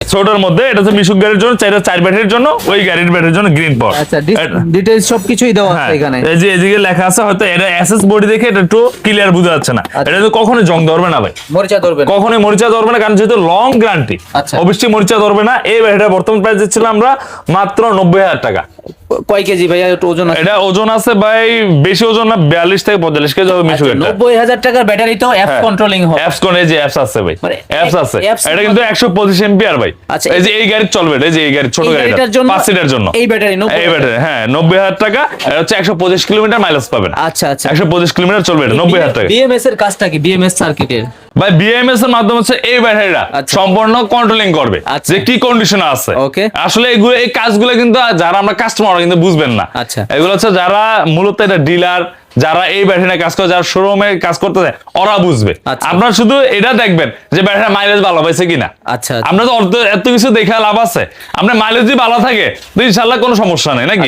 ছোটর মধ্যে এটা হচ্ছে মিশুক গাড়ির জন্য, চাইটা 4 ব্যাটারির জন্য, ওই গাড়ির ব্যাটারির জন্য গ্রিন পাওয়ার। আচ্ছা, ডিটেইলস সবকিছুই দেওয়া আছে এখানে। এই যে এদিকে লেখা আছে, হয়তো এটা এসএস বডি দেখে এটা একটু ক্লিয়ার বোঝা যাচ্ছে না। এটা তো কখনোই জং ধরবে না ভাই, মরিচা ধরবে না, কখনোই মরিচা ধরবে না, কারণ যেহেতু লং গ্যারান্টি আচ্ছা। অবশ্যই মরিচা ধরবে না। এই ব্যাটারিটা বর্তমান প্রাইস দিচ্ছিলাম আমরা মাত্র 90,000 টাকা। কয় কেজি ভাইয়া একটু ওজন আছে? এটা ওজন আছে ভাই, বেশি ওজন না, 42 থেকে 45 কেজি হবে মিশুক এটা। 90,000 টাকার ব্যাটারি তো অ্যাপ কন্ট্রোলিং হবে। অ্যাপস কোন, এই যে অ্যাপস আছে ভাই, মানে অ্যাপস আছে। apps এটা কিন্তু 125 এম্পিয়ার ভাই। আচ্ছা, এই যে এই গাড়ি চলবে, এই যে এই গাড়ি ছোট এই গাড়িটা গাড়িটার জন্য 5 সিটার জন্য এই ব্যাটারি এই ব্যাটারি, হ্যাঁ 90,000 টাকা। এটা হচ্ছে 125 কিলোমিটার মাইলেজ পাবেন। আচ্ছা আচ্ছা, 125 কিলোমিটার চলবে এটা 90,000 টাকা। বিএমএস এর কাজটা কি? বিএমএস সার্কিটের ভাই বিএমএস এর মাধ্যমে হচ্ছে এই ব্যাটারিটা আচ্ছা। সম্পূর্ণ কন্ট্রোলিং করবে আচ্ছা। যে কি কন্ডিশনে আছে। ওকে। আসলে এগুলো, এই কাজগুলো কিন্তু যারা আমরা কাস্টমার কিন্তু বুঝবেন না। আচ্ছা। এগুলো হচ্ছে যারা মূলত এটা ডিলার, যারা এই ব্যাটারি কাজ করে, যারা শোরুমে কাজ করতে যায়, ওরা বুঝবে। আচ্ছা। আপনারা শুধু এটা দেখবেন যে ব্যাটারি মাইলেজ ভালো পাইছে কিনা। আচ্ছা। আমরা তো এত কিছু দেখে লাভ আছে, আপনার মাইলেজ যদি ভালো থাকে তো ইনশাল্লাহ কোনো সমস্যা নেই নাকি।